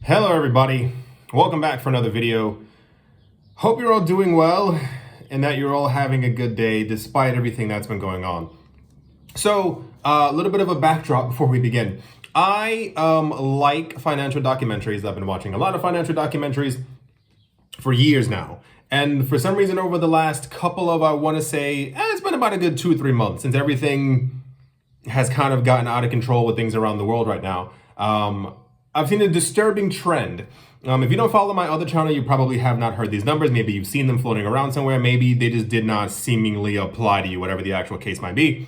Hello everybody, welcome back for another video. Hope you're all doing well and that you're all having a good day despite everything that's been going on. So a little bit of a backdrop before we begin. I like financial documentaries. I've been watching a lot of financial documentaries for years now. And for some reason over the last couple of, I want to say, it's been about a good 2-3 months since everything has kind of gotten out of control with things around the world right now. I've seen a disturbing trend. If you don't follow my other channel, you probably have not heard these numbers. Maybe you've seen them floating around somewhere. Maybe they just did not seemingly apply to you, whatever the actual case might be.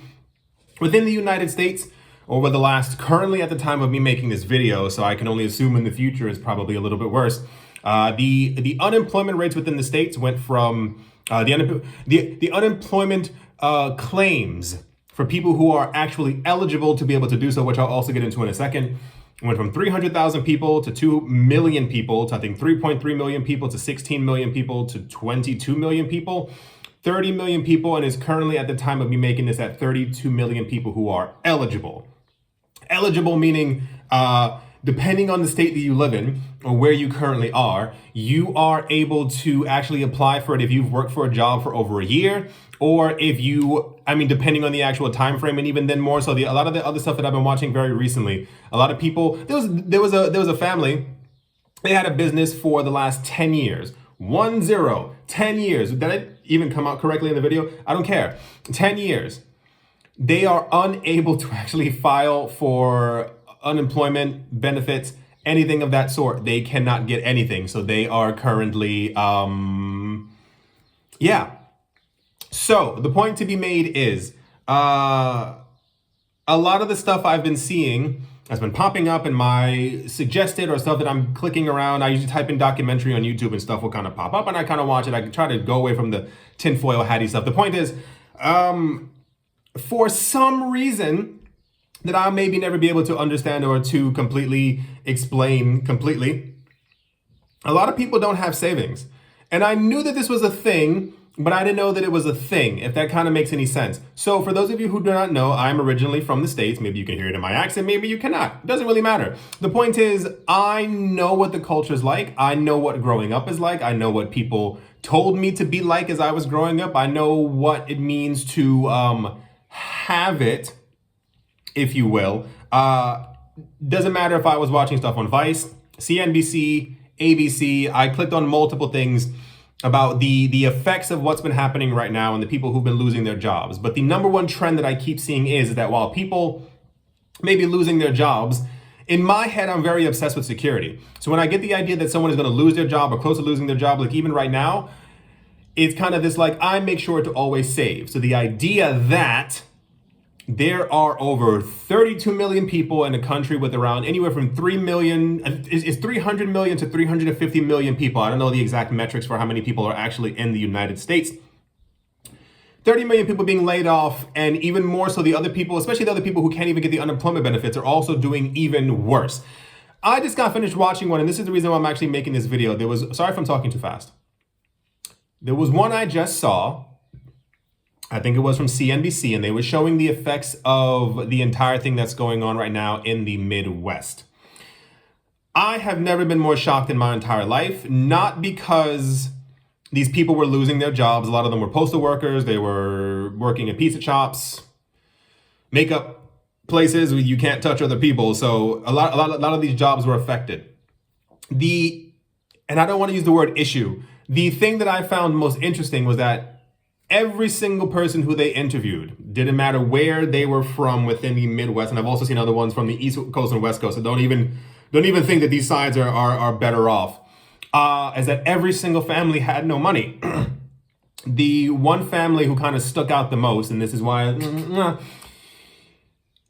Within the United States, over the last, currently at the time of me making this video, so I can only assume in the future is probably a little bit worse. The unemployment rates within the states went from, the unemployment claims for people who are actually eligible to be able to do so, which I'll also get into in a second, went from 300,000 people to 2 million people to I think 3.3 million people to 16 million people to 22 million people, 30 million people, and is currently at the time of me making this at 32 million people who are eligible. Eligible meaning, depending on the state that you live in or where you currently are, you are able to actually apply for it if you've worked for a job for over a year, or if you, depending on the actual time frame, and even then more so. A lot of the other stuff that I've been watching very recently, a lot of people, there was a family, they had a business for the last 10 years. 10 years. Did I even come out correctly in the video? I don't care. 10 years. They are unable to actually file for unemployment benefits, anything of that sort. They cannot get anything. So they are currently, So the point to be made is, a lot of the stuff I've been seeing has been popping up in my suggested or stuff that I'm clicking around. I usually type in documentary on YouTube and stuff will kind of pop up and I kind of watch it. I try to go away from the tinfoil hatty stuff. The point is, for some reason that I'll maybe never be able to understand or to completely explain completely, a lot of people don't have savings. And I knew that this was a thing, but I didn't know that it was a thing, if that kind of makes any sense. So for those of you who do not know, I'm originally from the States. Maybe you can hear it in my accent, maybe you cannot. It doesn't really matter. The point is, I know what the culture is like. I know what growing up is like. I know what people told me to be like as I was growing up. I know what it means to have it, if you will. Doesn't matter if I was watching stuff on Vice, CNBC, ABC. I clicked on multiple things about the effects of what's been happening right now and the people who've been losing their jobs. But the number one trend that I keep seeing is that while people may be losing their jobs, in my head, I'm very obsessed with security. So when I get the idea that someone is going to lose their job or close to losing their job, like even right now, it's kind of this like, I make sure to always save. So the idea that there are over 32 million people in a country with around anywhere from 3 million, is 300 million to 350 million people. I don't know the exact metrics for how many people are actually in the United States. 30 million people being laid off, and even more so the other people, especially the other people who can't even get the unemployment benefits, are also doing even worse. I just got finished watching one, and this is the reason why I'm actually making this video. Sorry if I'm talking too fast. There was one I just saw, I think it was from CNBC, and they were showing the effects of the entire thing that's going on right now in the Midwest. I have never been more shocked in my entire life, not because these people were losing their jobs. A lot of them were postal workers. They were working at pizza shops, makeup places where you can't touch other people. So a lot of these jobs were affected. And I don't want to use the word issue. The thing that I found most interesting was that every single person who they interviewed, didn't matter where they were from within the Midwest, and I've also seen other ones from the East Coast and West Coast, so don't even think that these sides are better off, is that every single family had no money. The one family who kind of stuck out the most, and this is why,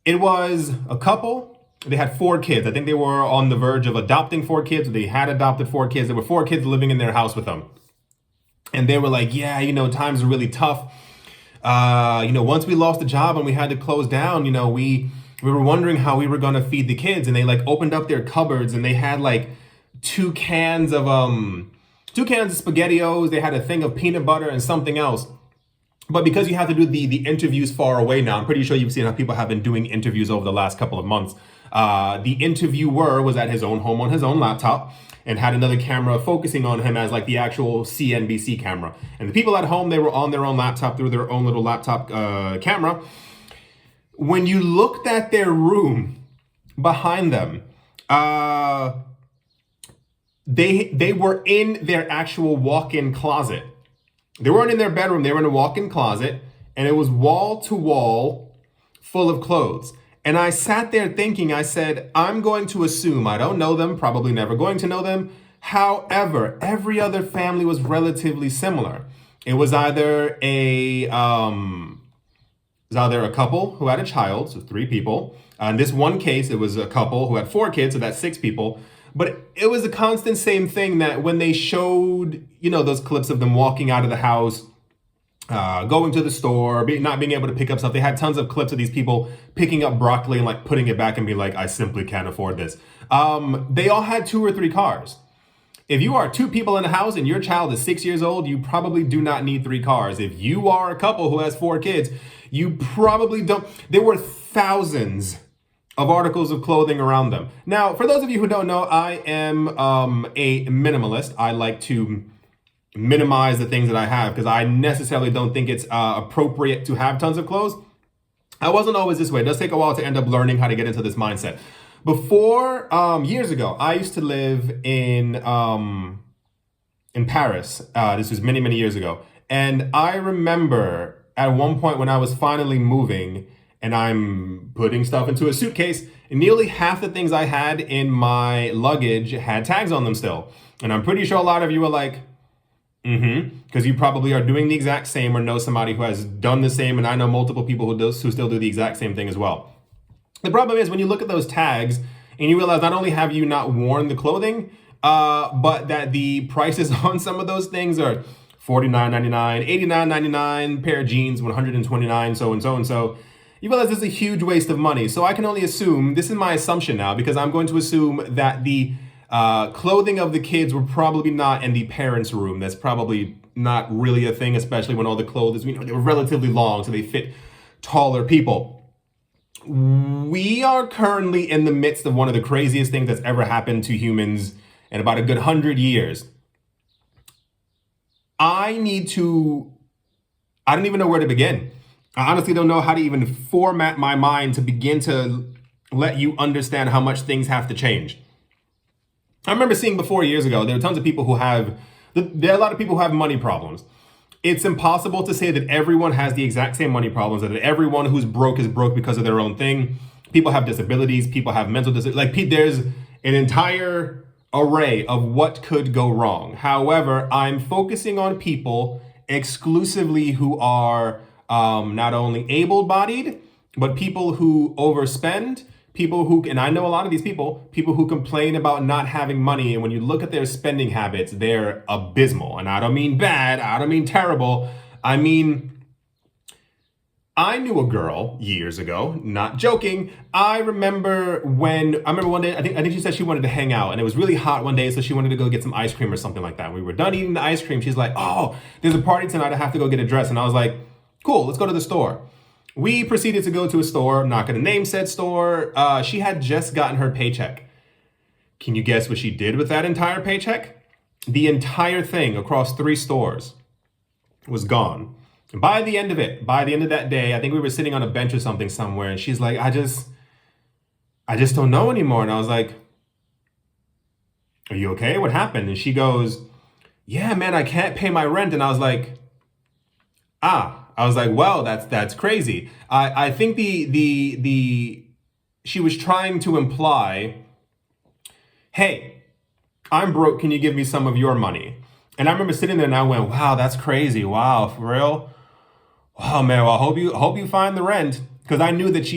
it was a couple. They had 4 kids. I think they were on the verge of adopting 4 kids. They had adopted 4 kids. There were 4 kids living in their house with them. And they were like, yeah, times are really tough. Once we lost the job and we had to close down, we were wondering how we were going to feed the kids. And they like opened up their cupboards and they had like 2 cans of SpaghettiOs. They had a thing of peanut butter and something else. But because you have to do the interviews far away now, I'm pretty sure you've seen how people have been doing interviews over the last couple of months. The interviewer was at his own home on his own laptop and had another camera focusing on him as like the actual CNBC camera. And the people at home, they were on their own laptop through their own little laptop camera. When you looked at their room behind them, they were in their actual walk-in closet. They weren't in their bedroom, they were in a walk-in closet, and it was wall to wall full of clothes. And I sat there thinking, I said, I'm going to assume, I don't know them, probably never going to know them. However, every other family was relatively similar. It was either a couple who had a child, so 3 people. In this one case, it was a couple who had 4 kids, so that's 6 people. But it was a constant same thing that when they showed, those clips of them walking out of the house, going to the store, not being able to pick up stuff. They had tons of clips of these people picking up broccoli and like putting it back and be like, I simply can't afford this. They all had 2 or 3 cars. If you are 2 people in a house and your child is 6 years old, you probably do not need 3 cars. If you are a couple who has 4 kids, you probably don't. There were thousands of articles of clothing around them. Now, for those of you who don't know, I am a minimalist. I like to minimize the things that I have because I necessarily don't think it's appropriate to have tons of clothes. I wasn't always this way. It does take a while to end up learning how to get into this mindset. Before, years ago, I used to live in Paris. This was many, many years ago. And I remember at one point when I was finally moving and I'm putting stuff into a suitcase, and nearly half the things I had in my luggage had tags on them still. And I'm pretty sure a lot of you are like, because you probably are doing the exact same or know somebody who has done the same, and I know multiple people who still do the exact same thing as well. The problem is when you look at those tags and you realize not only have you not worn the clothing, but that the prices on some of those things are $49.99, $89.99, pair of jeans, $129, so and so and so. You realize this is a huge waste of money. So I can only assume, this is my assumption now, because I'm going to assume that the clothing of the kids were probably not in the parents' room. That's probably not really a thing, especially when all the clothes, they were relatively long, so they fit taller people. We are currently in the midst of one of the craziest things that's ever happened to humans in about a good 100 years. I don't even know where to begin. I honestly don't know how to even format my mind to begin to let you understand how much things have to change. I remember seeing before years ago, there are tons of people there are a lot of people who have money problems. It's impossible to say that everyone has the exact same money problems, that everyone who's broke is broke because of their own thing. People have disabilities, people have mental disabilities. Like, there's an entire array of what could go wrong. However, I'm focusing on people exclusively who are not only able-bodied, but people who overspend, people who, and I know a lot of these people who complain about not having money, and when you look at their spending habits, they're abysmal. And I don't mean bad, I don't mean terrible. I mean, I knew a girl years ago, not joking. I remember one day, I think she said she wanted to hang out, and it was really hot one day, so she wanted to go get some ice cream or something like that. We were done eating the ice cream. She's like, oh, there's a party tonight, I have to go get a dress. And I was like, cool, let's go to the store. We proceeded to go to a store. I'm not going to name said store. She had just gotten her paycheck. Can you guess what she did with that entire paycheck? The entire thing across 3 stores was gone. And by the end of that day, I think we were sitting on a bench or something somewhere, and she's like, I just don't know anymore. And I was like, are you okay? What happened? And she goes, yeah, man, I can't pay my rent. And I was like, well, that's crazy. I think she was trying to imply, hey, I'm broke. Can you give me some of your money? And I remember sitting there and I went, wow, that's crazy. Wow, for real? Wow, man. Well, I hope you find the rent. Because I knew that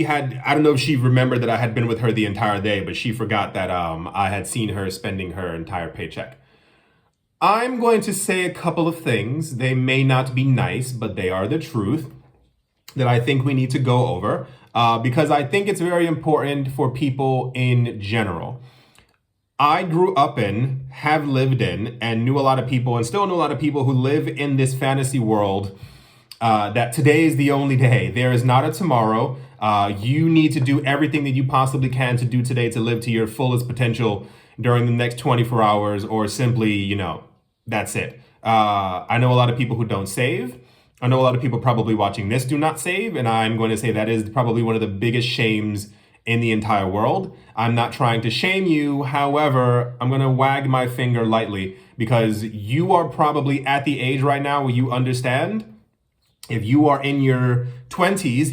I don't know if she remembered that I had been with her the entire day, but she forgot that I had seen her spending her entire paycheck. I'm going to say a couple of things. They may not be nice, but they are the truth that I think we need to go over because I think it's very important for people in general. I grew up in, have lived in, and knew a lot of people and still know a lot of people who live in this fantasy world that today is the only day. There is not a tomorrow. You need to do everything that you possibly can to do today to live to your fullest potential during the next 24 hours, or simply, that's it. I know a lot of people who don't save. I know a lot of people probably watching this do not save, and I'm going to say that is probably one of the biggest shames in the entire world. I'm not trying to shame you. However, I'm going to wag my finger lightly because you are probably at the age right now where you understand if you are in your 20s,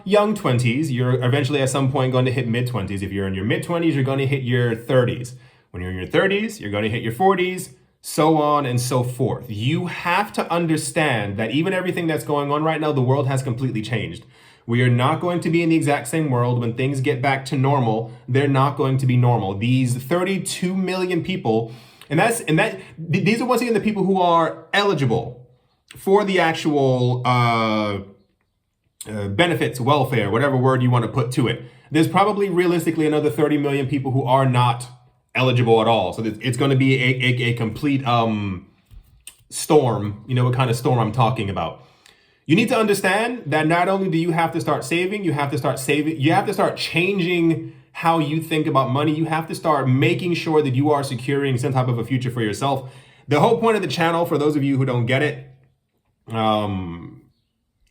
young 20s, you're eventually at some point going to hit mid 20s. If you're in your mid 20s, you're going to hit your 30s. When you're in your 30s, you're going to hit your 40s, so on and so forth. You have to understand that even everything that's going on right now, the world has completely changed. We are not going to be in the exact same world. When things get back to normal, they're not going to be normal. These 32 million people, these are once again the people who are eligible for the actual benefits, welfare, whatever word you want to put to it. There's probably realistically another 30 million people who are not eligible at all. So it's going to be a complete storm. You know what kind of storm I'm talking about. You need to understand that not only do you have to start saving, you have to start changing how you think about money. You have to start making sure that you are securing some type of a future for yourself. The whole point of the channel, for those of you who don't get it,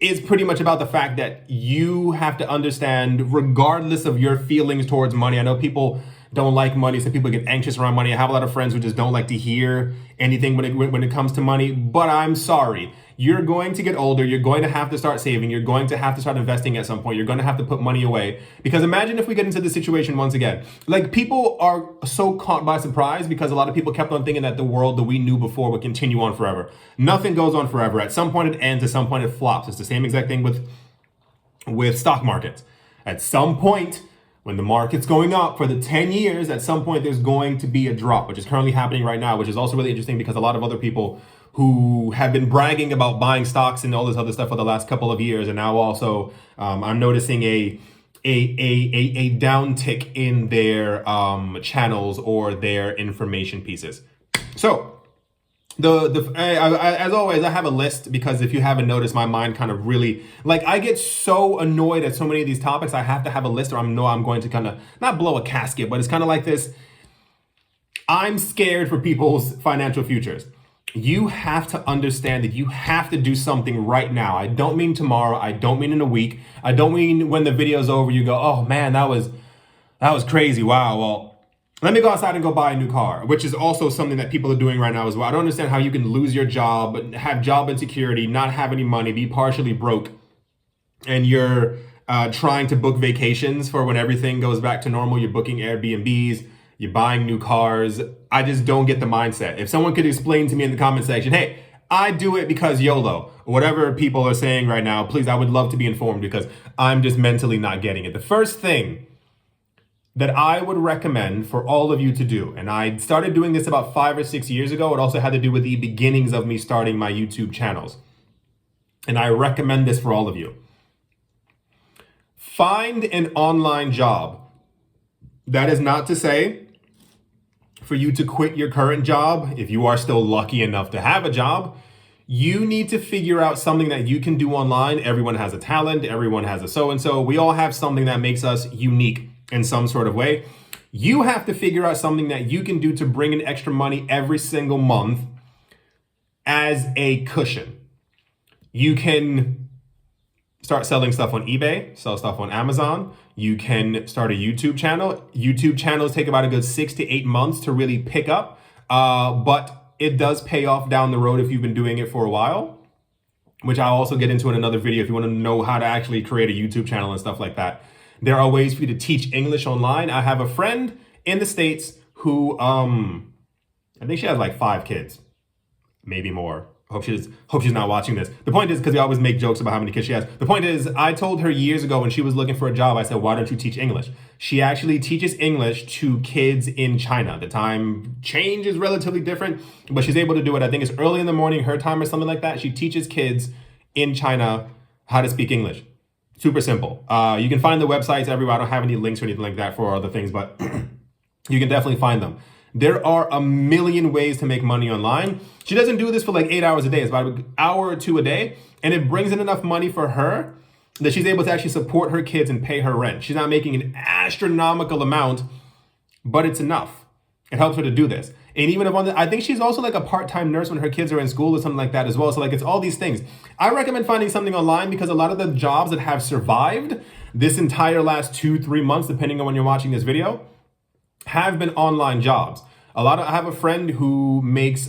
is pretty much about the fact that you have to understand, regardless of your feelings towards money. I know people don't like money. Some people get anxious around money. I have a lot of friends who just don't like to hear anything when it comes to money. But I'm sorry. You're going to get older. You're going to have to start saving. You're going to have to start investing at some point. You're going to have to put money away. Because imagine if we get into this situation once again. Like, people are so caught by surprise because a lot of people kept on thinking that the world that we knew before would continue on forever. Nothing goes on forever. At some point it ends. At some point it flops. It's the same exact thing with stock markets. At some point, when the market's going up for the 10 years, at some point there's going to be a drop, which is currently happening right now, which is also really interesting because a lot of other people who have been bragging about buying stocks and all this other stuff for the last couple of years, and now also I'm noticing a downtick in their channels or their information pieces. So as always, I have a list because if you haven't noticed, my mind kind of really, like, I get so annoyed at so many of these topics. I have to have a list or I'm going to kind of not blow a casket, but it's kind of like this. I'm scared for people's financial futures. You have to understand that you have to do something right now. I don't mean tomorrow. I don't mean in a week. I don't mean when the video's over, you go, oh man, that was crazy. Wow. Well, let me go outside and go buy a new car, which is also something that people are doing right now as well. I don't understand how you can lose your job, have job insecurity, not have any money, be partially broke, and you're trying to book vacations for when everything goes back to normal. You're booking Airbnbs, you're buying new cars. I just don't get the mindset. If someone could explain to me in the comment section, hey, I do it because YOLO, whatever people are saying right now, please, I would love to be informed because I'm just mentally not getting it. The first thing that I would recommend for all of you to do, and I started doing this about 5 or 6 years ago. It also had to do with the beginnings of me starting my YouTube channels. And I recommend this for all of you. Find an online job. That is not to say for you to quit your current job if you are still lucky enough to have a job. You need to figure out something that you can do online. Everyone has a talent. Everyone has a so-and-so. We all have something that makes us unique in some sort of way. You have to figure out something that you can do to bring in extra money every single month as a cushion. You can start selling stuff on eBay, sell stuff on Amazon. You can start a YouTube channel. YouTube channels take about a good 6 to 8 months to really pick up, but it does pay off down the road if you've been doing it for a while, which I'll also get into in another video if you want to know how to actually create a YouTube channel and stuff like that. There are ways for you to teach English online. I have a friend in the States who, I think she has like 5 kids, maybe more. Hope she's not watching this. The point is, because we always make jokes about how many kids she has. The point is, I told her years ago when she was looking for a job, I said, why don't you teach English? She actually teaches English to kids in China. The time change is relatively different, but she's able to do it. I think it's early in the morning, her time or something like that. She teaches kids in China how to speak English. Super simple. You can find the websites everywhere. I don't have any links or anything like that for other things, but you can definitely find them. There are a million ways to make money online. She doesn't do this for like 8 hours a day. It's about an hour or two a day. And it brings in enough money for her that she's able to actually support her kids and pay her rent. She's not making an astronomical amount, but it's enough. It helps her to do this. And even if I think she's also like a part-time nurse when her kids are in school or something like that as well. So like it's all these things. I recommend finding something online because a lot of the jobs that have survived this entire last 2-3 months, depending on when you're watching this video, have been online jobs. I have a friend who makes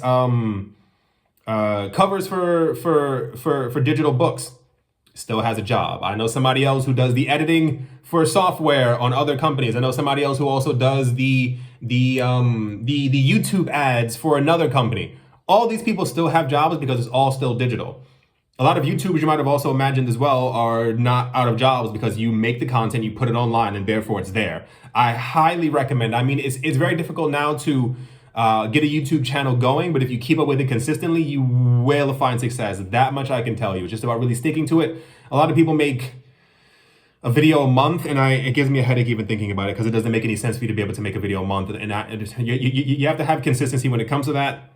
covers for digital books. Still has a job. I know somebody else who does the editing for software on other companies. I know somebody else who also does the YouTube ads for another company. All these people still have jobs because it's all still digital. A lot of YouTubers, you might have also imagined as well, are not out of jobs because you make the content, you put it online, and therefore it's there. I highly recommend. I mean, it's very difficult now to get a YouTube channel going, but if you keep up with it consistently, you will find success. That much I can tell you. It's just about really sticking to it. A lot of people make a video a month, and it gives me a headache even thinking about it because it doesn't make any sense for you to be able to make a video a month. And you have to have consistency when it comes to that.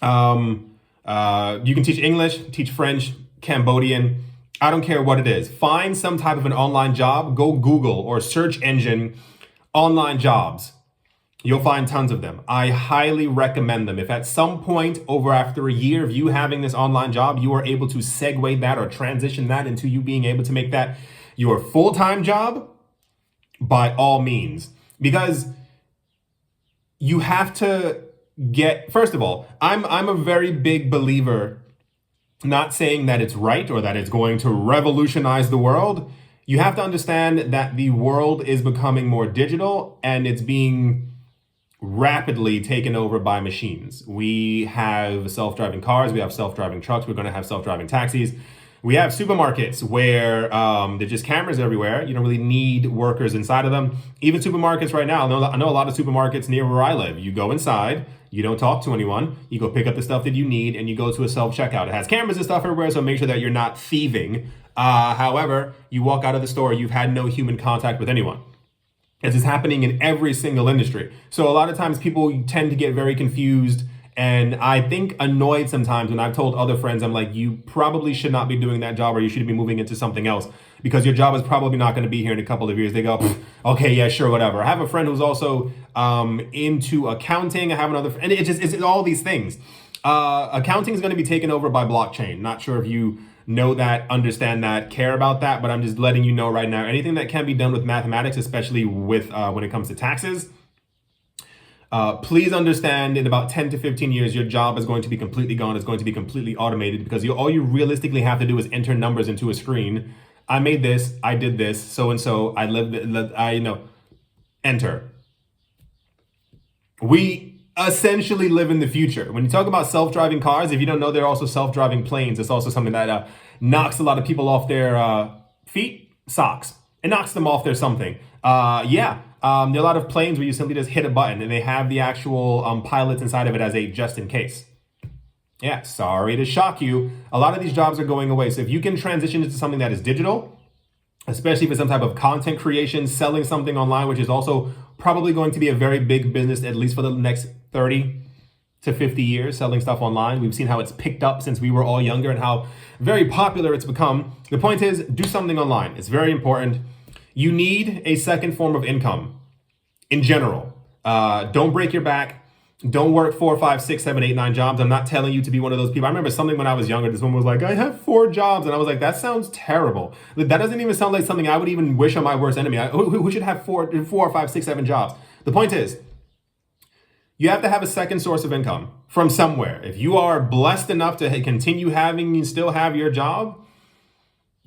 You can teach English, teach French, Cambodian. I don't care what it is. Find some type of an online job. Go Google or search engine online jobs. You'll find tons of them. I highly recommend them. If at some point after a year of you having this online job, you are able to segue that or transition that into you being able to make that your full-time job, by all means. Because you have to first of all, I'm a very big believer, not saying that it's right or that it's going to revolutionize the world. You have to understand that the world is becoming more digital and it's being rapidly taken over by machines. We have self-driving cars, we have self-driving trucks, we're going to have self-driving taxis. We have supermarkets where there's just cameras everywhere. You don't really need workers inside of them. Even supermarkets right now, I know a lot of supermarkets near where I live. You go inside, you don't talk to anyone, you go pick up the stuff that you need, and you go to a self-checkout. It has cameras and stuff everywhere, so make sure that you're not thieving. However, you walk out of the store, you've had no human contact with anyone. This is happening in every single industry. So a lot of times people tend to get very confused and I think annoyed sometimes when I've told other friends, I'm like, you probably should not be doing that job or you should be moving into something else because your job is probably not going to be here in a couple of years. They go, okay, yeah, sure, whatever. I have a friend who's also into accounting. I have another, and it's all these things. Accounting is going to be taken over by blockchain. Not sure if you know that, understand that, care about that, but I'm just letting you know right now, anything that can be done with mathematics, especially with when it comes to taxes, please understand in about 10 to 15 years, your job is going to be completely gone. It's going to be completely automated because all you realistically have to do is enter numbers into a screen. I made this, I did this, so-and-so, enter. We essentially live in the future. When you talk about self-driving cars, if you don't know, they're also self-driving planes. It's also something that knocks a lot of people off their feet, socks. It knocks them off their something. There are a lot of planes where you simply just hit a button and they have the actual pilots inside of it as a just in case. Yeah, sorry to shock you. A lot of these jobs are going away. So if you can transition into something that is digital, especially for some type of content creation, selling something online, which is also probably going to be a very big business, at least for the next 30 to 50 years, selling stuff online. We've seen how it's picked up since we were all younger and how very popular it's become. The point is, do something online. It's very important. You need a second form of income in general. Don't break your back. Don't work 4, 5, 6, 7, 8, 9 jobs. I'm not telling you to be one of those people. I remember something when I was younger. This woman was like, I have 4 jobs. And I was like, that sounds terrible. That doesn't even sound like something I would even wish on my worst enemy. Who should have 4, 5, 6, 7 jobs? The point is, you have to have a second source of income from somewhere. If you are blessed enough to continue having and still have your job,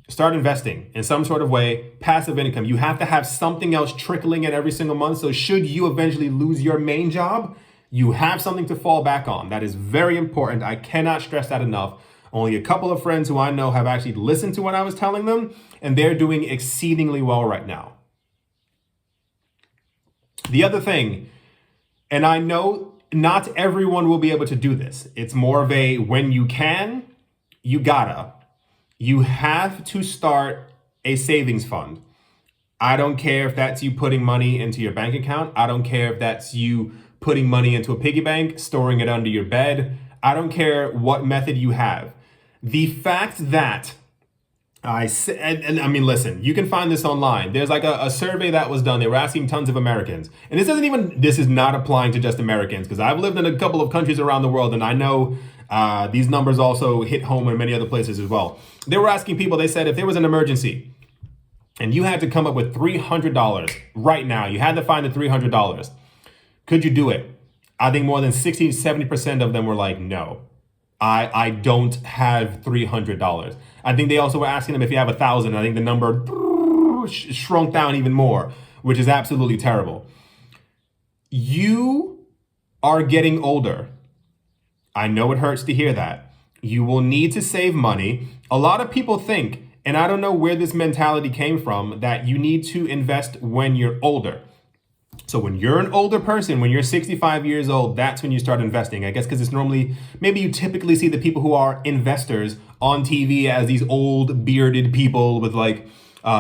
start investing in some sort of way, passive income. You have to have something else trickling in every single month. So should you eventually lose your main job, you have something to fall back on. That is very important. I cannot stress that enough. Only a couple of friends who I know have actually listened to what I was telling them, and they're doing exceedingly well right now. The other thing, and I know not everyone will be able to do this. It's more of a when you can, you gotta. You have to start a savings fund. I don't care if that's you putting money into your bank account. I don't care if that's you putting money into a piggy bank, storing it under your bed. I don't care what method you have. The fact that I mean, listen, you can find this online. There's like a survey that was done. They were asking tons of Americans. And this is not applying to just Americans, because I've lived in a couple of countries around the world, and I know these numbers also hit home in many other places as well. They were asking people, they said if there was an emergency and you had to come up with $300 right now, you had to find the $300, could you do it? I think more than 60, 70% of them were like, no. I don't have $300. I think they also were asking them if you have 1,000. I think the number shrunk down even more, which is absolutely terrible. You are getting older. I know it hurts to hear that. You will need to save money. A lot of people think, and I don't know where this mentality came from, that you need to invest when you're older. So when you're an older person, when you're 65 years old, that's when you start investing. I guess because it's normally, maybe you typically see the people who are investors on TV as these old bearded people with like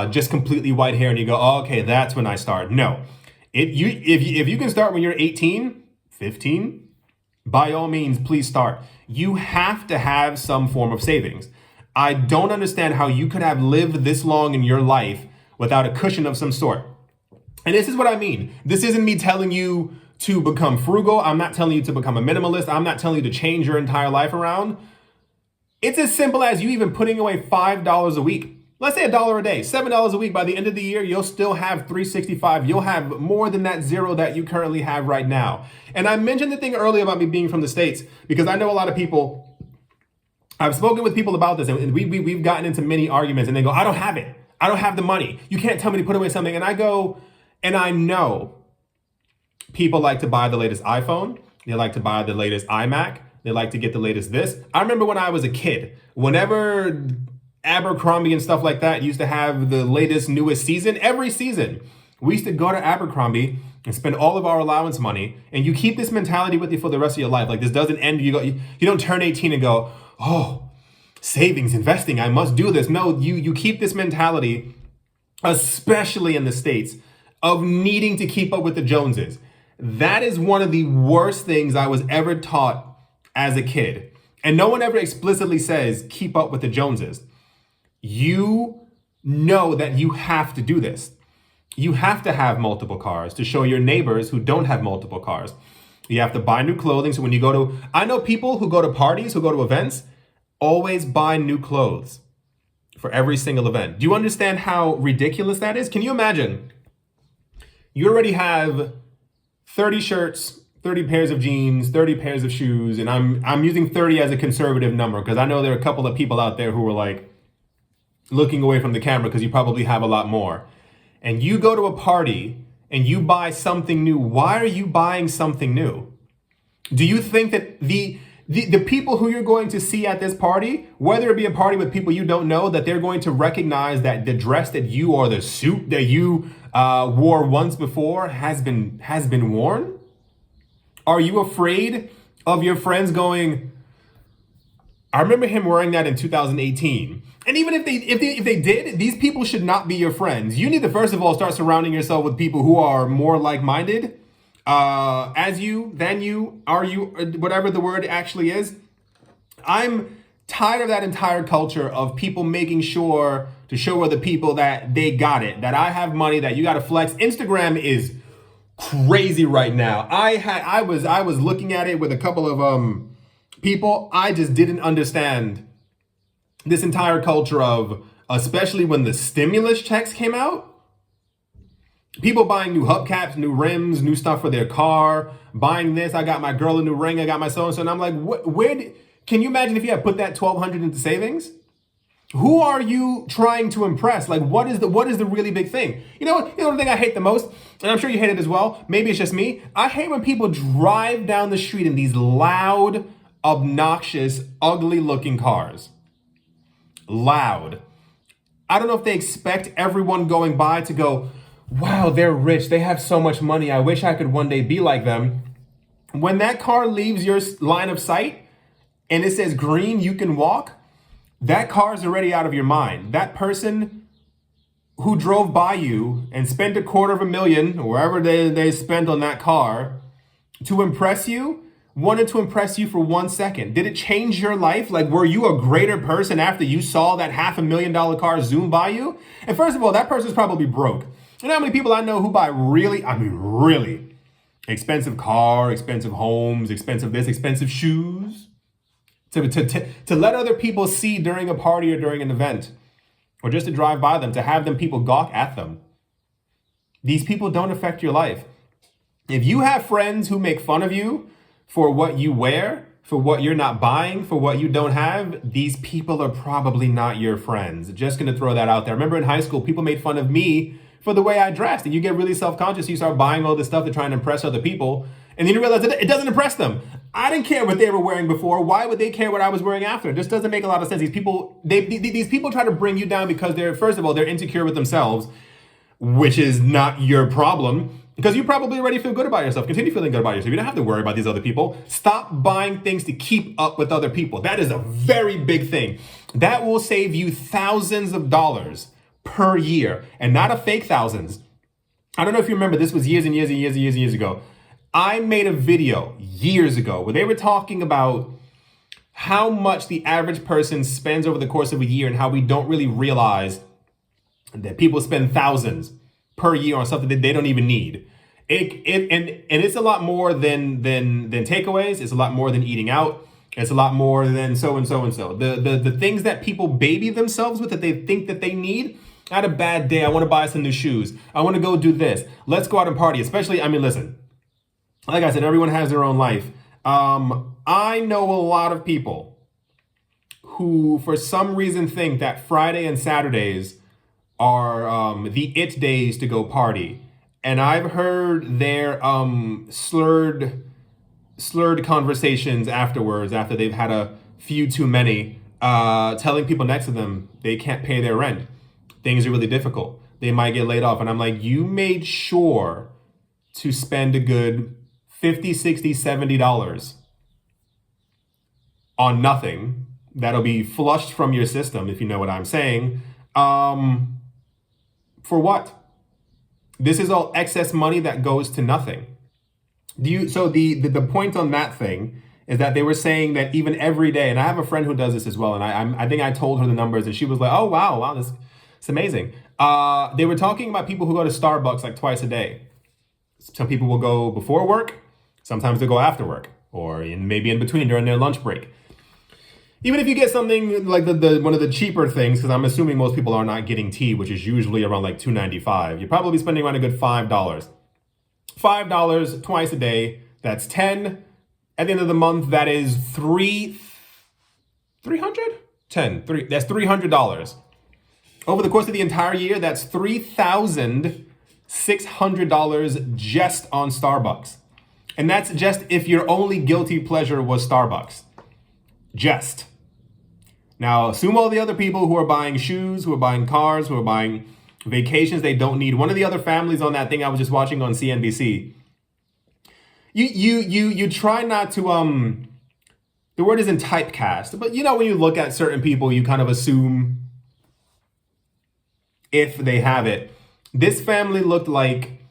just completely white hair, and you go, oh, okay, that's when I start. No, if you can start when you're 18, 15, by all means, please start. You have to have some form of savings. I don't understand how you could have lived this long in your life without a cushion of some sort. And this is what I mean. This isn't me telling you to become frugal. I'm not telling you to become a minimalist. I'm not telling you to change your entire life around. It's as simple as you even putting away $5 a week. Let's say $1 a day, $7 a week. By the end of the year, you'll still have $365. You'll have more than that zero that you currently have right now. And I mentioned the thing earlier about me being from the States, because I know a lot of people, I've spoken with people about this, and we've gotten into many arguments, and they go, I don't have it. I don't have the money. You can't tell me to put away something. And I go, and I know people like to buy the latest iPhone. They like to buy the latest iMac. They like to get the latest this. I remember when I was a kid, whenever Abercrombie and stuff like that used to have the latest, newest season, every season, we used to go to Abercrombie and spend all of our allowance money. And you keep this mentality with you for the rest of your life. Like, this doesn't end. You don't turn 18 and go, oh, savings, investing, I must do this. No, you keep this mentality, especially in the States, of needing to keep up with the Joneses. That is one of the worst things I was ever taught as a kid. And no one ever explicitly says, keep up with the Joneses. You know that you have to do this. You have to have multiple cars to show your neighbors who don't have multiple cars. You have to buy new clothing. So when you go to, I know people who go to parties, who go to events, always buy new clothes for every single event. Do you understand how ridiculous that is? Can you imagine? You already have 30 shirts, 30 pairs of jeans, 30 pairs of shoes, and I'm using 30 as a conservative number because I know there are a couple of people out there who are like looking away from the camera because you probably have a lot more. And you go to a party and you buy something new. Why are you buying something new? Do you think that the people who you're going to see at this party, whether it be a party with people you don't know, that they're going to recognize that the dress that you, or the suit that you wore once before has been worn? Are you afraid of your friends going, I remember him wearing that in 2018. And even if they did, these people should not be your friends. You need to, first of all, start surrounding yourself with people who are more like-minded, as you, than you, are you, whatever the word actually is. I'm tired of that entire culture of people making sure to show other people that they got it, that I have money, that you got to flex. Instagram is crazy right now. I was looking at it with a couple of people. I just didn't understand this entire culture of, especially when the stimulus checks came out, people buying new hubcaps, new rims, new stuff for their car, buying this. I got my girl a new ring. I got my so-and-so. And I'm like, can you imagine if you had put that $1,200 into savings? Who are you trying to impress? Like, what is the really big thing? You know the thing I hate the most, and I'm sure you hate it as well. Maybe it's just me. I hate when people drive down the street in these loud, obnoxious, ugly looking cars. Loud. I don't know if they expect everyone going by to go, wow, they're rich. They have so much money. I wish I could one day be like them. When that car leaves your line of sight and it says green, you can walk, that car's already out of your mind. That person who drove by you and spent $250,000, or wherever they spent on that car, to impress you, wanted to impress you for 1 second. Did it change your life? Like, were you a greater person after you saw that $500,000 car zoom by you? And first of all, that person's probably broke. You know how many people I know who buy really expensive car, expensive homes, expensive this, expensive shoes? To let other people see during a party or during an event, or just to drive by them, to have them people gawk at them. These people don't affect your life. If you have friends who make fun of you for what you wear, for what you're not buying, for what you don't have, these people are probably not your friends. Just gonna throw that out there. I remember in high school, people made fun of me for the way I dressed, and you get really self-conscious. You start buying all this stuff to try and impress other people, and then you realize that it doesn't impress them. I didn't care what they were wearing before. Why would they care what I was wearing after? It just doesn't make a lot of sense. These people try to bring you down because first of all, they're insecure with themselves, which is not your problem, because you probably already feel good about yourself. Continue feeling good about yourself. You don't have to worry about these other people. Stop buying things to keep up with other people. That is a very big thing. That will save you thousands of dollars per year, and not a fake thousands. I don't know if you remember, this was years and years and years and years and years ago. I made a video years ago where they were talking about how much the average person spends over the course of a year, and how we don't really realize that people spend thousands per year on something that they don't even need. And it's a lot more than takeaways. It's a lot more than eating out. It's a lot more than so and so and so. The things that people baby themselves with that they think that they need. I had a bad day. I want to buy some new shoes. I want to go do this. Let's go out and party. Especially, listen, like I said, everyone has their own life. I know a lot of people who, for some reason, think that Friday and Saturdays are the it days to go party. And I've heard their slurred conversations afterwards, after they've had a few too many, telling people next to them they can't pay their rent. Things are really difficult. They might get laid off. And I'm like, you made sure to spend a good $50, $60, $70 on nothing that'll be flushed from your system, if you know what I'm saying. For what? This is all excess money that goes to nothing. So the point on that thing is that they were saying that even every day, and I have a friend who does this as well, and I think I told her the numbers, and she was like, oh, wow, this it's amazing. They were talking about people who go to Starbucks like twice a day. Some people will go before work, sometimes they go after work, or maybe in between during their lunch break. Even if you get something like the one of the cheaper things, because I'm assuming most people are not getting tea, which is usually around like $2.95, you're probably spending around a good $5. $5 twice a day, that's 10. At the end of the month, that is $300? 10, 3, that's $300. Over the course of the entire year, that's $3,600 just on Starbucks. And that's just if your only guilty pleasure was Starbucks. Just. Now, assume all the other people who are buying shoes, who are buying cars, who are buying vacations they don't need. One of the other families on that thing I was just watching on CNBC, you try not to, the word isn't typecast, but you know, when you look at certain people, you kind of assume if they have it. This family looked like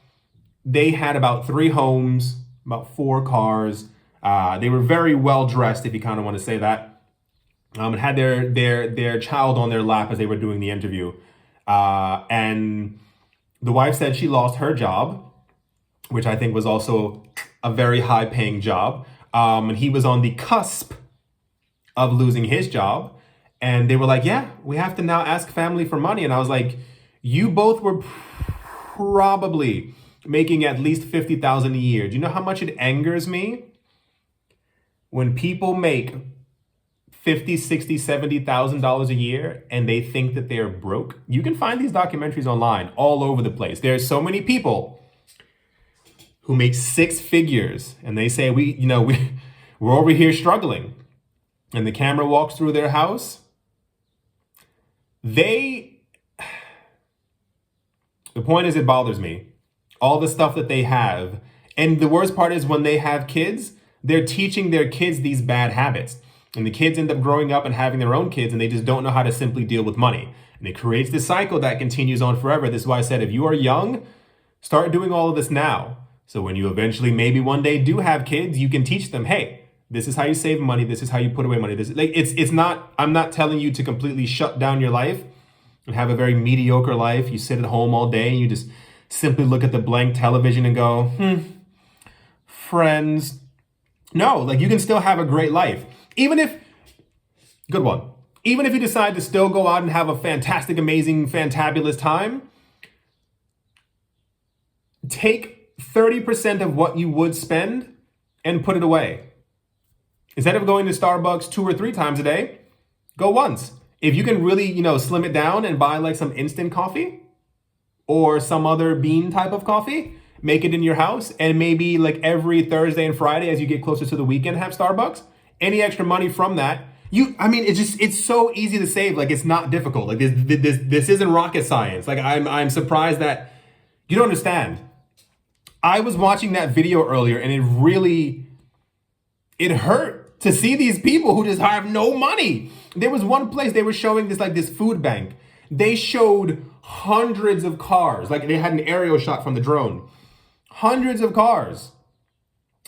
they had about 3 homes, about 4 cars. They were very well dressed, if you kind of want to say that. And had their child on their lap as they were doing the interview. And the wife said she lost her job, which I think was also a very high paying job. And he was on the cusp of losing his job. And they were like, yeah, we have to now ask family for money. And I was like, you both were probably making at least $50,000 a year. Do you know how much it angers me when people make $50,000, $60,000, $70,000 a year and they think that they're broke? You can find these documentaries online all over the place. There's so many people who make 6 figures and they say, we're over here struggling. And the camera walks through their house. The point is, it bothers me. All the stuff that they have. And the worst part is when they have kids, they're teaching their kids these bad habits. And the kids end up growing up and having their own kids, and they just don't know how to simply deal with money. And it creates this cycle that continues on forever. This is why I said, if you are young, start doing all of this now. So when you eventually maybe one day do have kids, you can teach them, hey, this is how you save money. This is how you put away money. This like it's not, I'm not telling you to completely shut down your life and have a very mediocre life. You sit at home all day and you just simply look at the blank television and go, Friends. No, like you can still have a great life. Even if, good one. Even if you decide to still go out and have a fantastic, amazing, fantabulous time, take 30% of what you would spend and put it away. Instead of going to Starbucks 2 or 3 times a day, go once. If you can really, slim it down and buy like some instant coffee or some other bean type of coffee, make it in your house, and maybe like every Thursday and Friday as you get closer to the weekend, have Starbucks. Any extra money from that, it's so easy to save. Like, it's not difficult. Like this isn't rocket science. Like I'm surprised that you don't understand. I was watching that video earlier and it hurt to see these people who just have no money. There was one place they were showing this food bank. They showed hundreds of cars. Like, they had an aerial shot from the drone. Hundreds of cars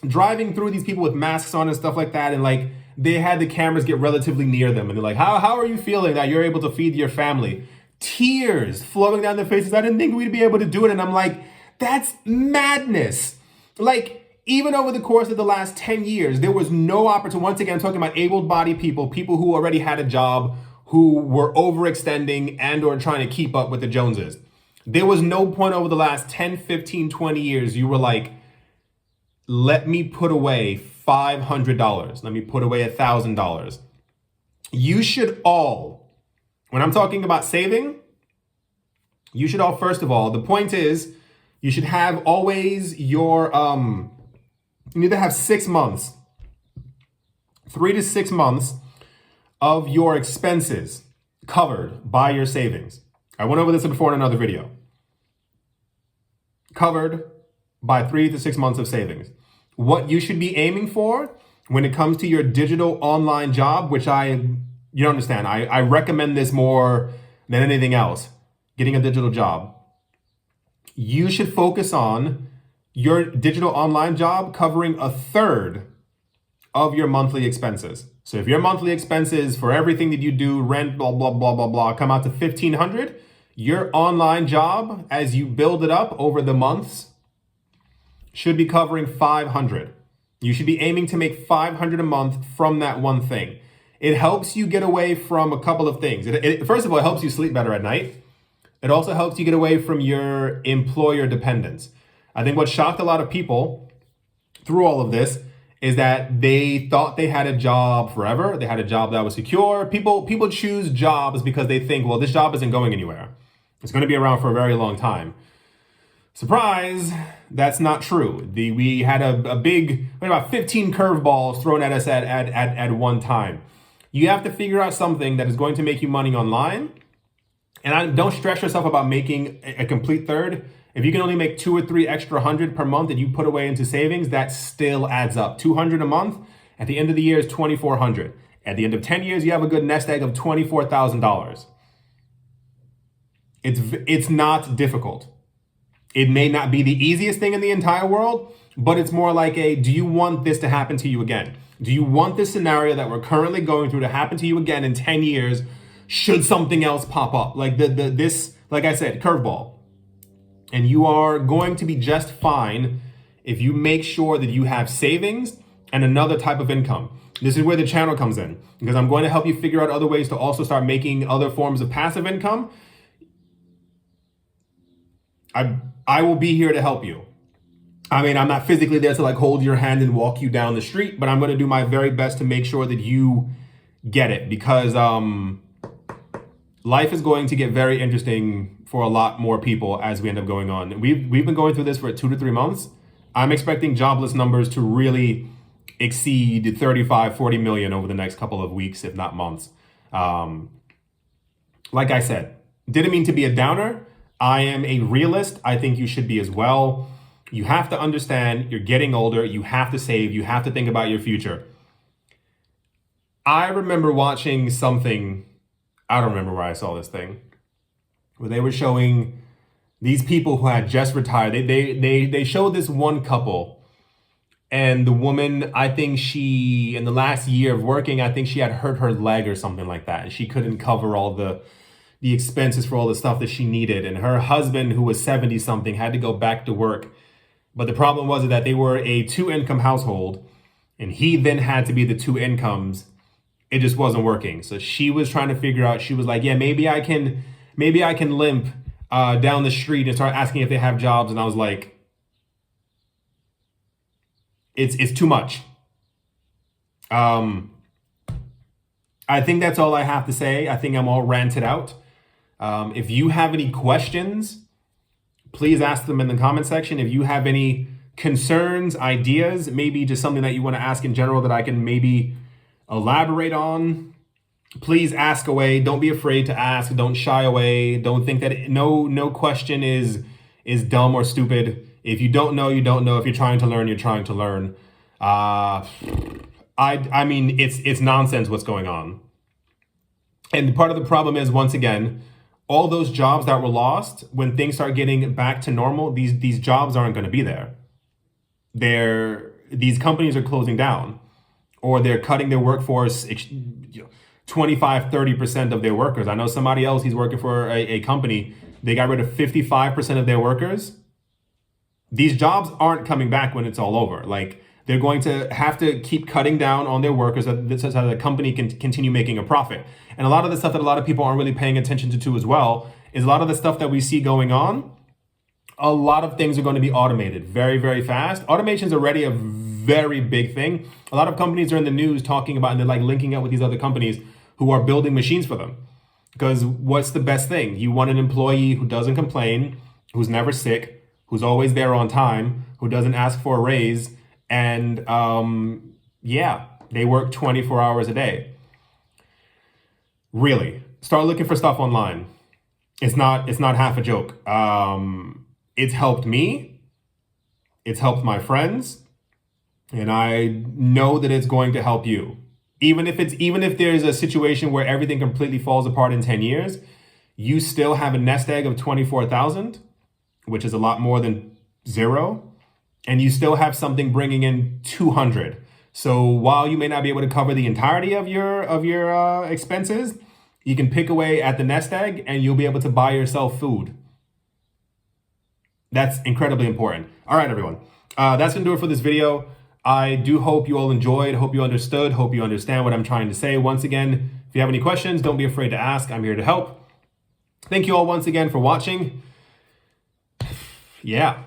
driving through, these people with masks on and stuff like that. And like, they had the cameras get relatively near them. And they're like, how are you feeling that you're able to feed your family? Tears flowing down their faces. I didn't think we'd be able to do it. And I'm like, that's madness. Like, even over the course of the last 10 years, there was no opportunity. Once again, I'm talking about able-bodied people who already had a job, who were overextending and or trying to keep up with the Joneses. There was no point over the last 10, 15, 20 years you were like, let me put away $500. Let me put away $1,000. You should all, when I'm talking about saving, you should all, first of all, the point is, you should have always your, you need to have 6 months, 3 to 6 months of your expenses covered by your savings. I went over this before in another video. Covered by 3 to 6 months of savings. What you should be aiming for when it comes to your digital online job, which you don't understand. I recommend this more than anything else, getting a digital job. You should focus on your digital online job covering 1/3 of your monthly expenses. So if your monthly expenses for everything that you do, rent, blah, blah, blah, blah, blah, come out to $1,500, your online job, as you build it up over the months, should be covering $500. You should be aiming to make $500 a month from that one thing. It helps you get away from a couple of things. First of all, it helps you sleep better at night. It also helps you get away from your employer dependence. I think what shocked a lot of people through all of this is that they thought they had a job forever. They had a job that was secure. People choose jobs because they think, well, this job isn't going anywhere. It's going to be around for a very long time. Surprise, that's not true. We had about 15 curveballs thrown at us at one time. You have to figure out something that is going to make you money online. And don't stress yourself about making a complete third. If you can only make 2 or 3 extra hundred per month that you put away into savings, that still adds up. $200 a month. At the end of the year is $2,400. At the end of 10 years, you have a good nest egg of $24,000. It's not difficult. It may not be the easiest thing in the entire world, but it's more like do you want this to happen to you again? Do you want this scenario that we're currently going through to happen to you again in 10 years should something else pop up? Like this, like I said, curveball. And you are going to be just fine if you make sure that you have savings and another type of income. This is where the channel comes in, because I'm going to help you figure out other ways to also start making other forms of passive income. I will be here to help you. I mean, I'm not physically there to like hold your hand and walk you down the street, but I'm going to do my very best to make sure that you get it, because life is going to get very interesting for a lot more people as we end up going on. We've been going through this for 2 to 3 months. I'm expecting jobless numbers to really exceed 35, 40 million over the next couple of weeks, if not months. Like I said, didn't mean to be a downer. I am a realist. I think you should be as well. You have to understand you're getting older. You have to save. You have to think about your future. I remember watching something, I don't remember where I saw this thing, where they were showing These people who had just retired, they showed this one couple, and the woman, I think she, in the last year of working, I think she had hurt her leg or something like that, and she couldn't cover all the expenses for all the stuff that she needed. And her husband, who was 70 something, had to go back to work. But the problem was that they were a 2-income household, and he then had to be the 2 incomes. It just wasn't working. So she was trying to figure out, she was like, yeah, maybe I can limp down the street and start asking if they have jobs. And I was like, it's too much. I think that's all I have to say. I think I'm all ranted out. If you have any questions, please ask them in the comment section. If you have any concerns, ideas, maybe just something that you want to ask in general that I can maybe elaborate on, please ask away. Don't be afraid to ask. Don't shy away. Don't think that no question is dumb or stupid. If you don't know, you don't know. If you're trying to learn, you're trying to learn. I mean, it's nonsense what's going on. And part of the problem is, once again, all those jobs that were lost, when things start getting back to normal, these jobs aren't going to be there. These companies are closing down, or they're cutting their workforce 25-30% of their workers. I know somebody else, he's working for a company, they got rid of 55% of their workers. These jobs aren't coming back when it's all over. Like, they're going to have to keep cutting down on their workers so that the company can continue making a profit. And a lot of the stuff that a lot of people aren't really paying attention to as well is a lot of the stuff that we see going on. A lot of things are going to be automated very, very fast. Automation is already a very big thing. A lot of companies are in the news talking about, and they're like linking up with these other companies who are building machines for them. Because what's the best thing? You want an employee who doesn't complain, who's never sick, who's always there on time, who doesn't ask for a raise, and yeah, they work 24 hours a day. Really, start looking for stuff online. It's not half a joke. It's helped me. It's helped my friends. And I know that it's going to help you. Even if there's a situation where everything completely falls apart in 10 years, you still have a nest egg of 24,000, which is a lot more than 0. And you still have something bringing in 200. So while you may not be able to cover the entirety of your expenses, you can pick away at the nest egg and you'll be able to buy yourself food. That's incredibly important. All right, everyone. That's going to do it for this video. I do hope you all enjoyed, hope you understood, hope you understand what I'm trying to say. Once again, if you have any questions, don't be afraid to ask. I'm here to help. Thank you all once again for watching. Yeah.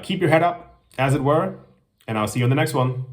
Keep your head up, as it were, and I'll see you on the next one.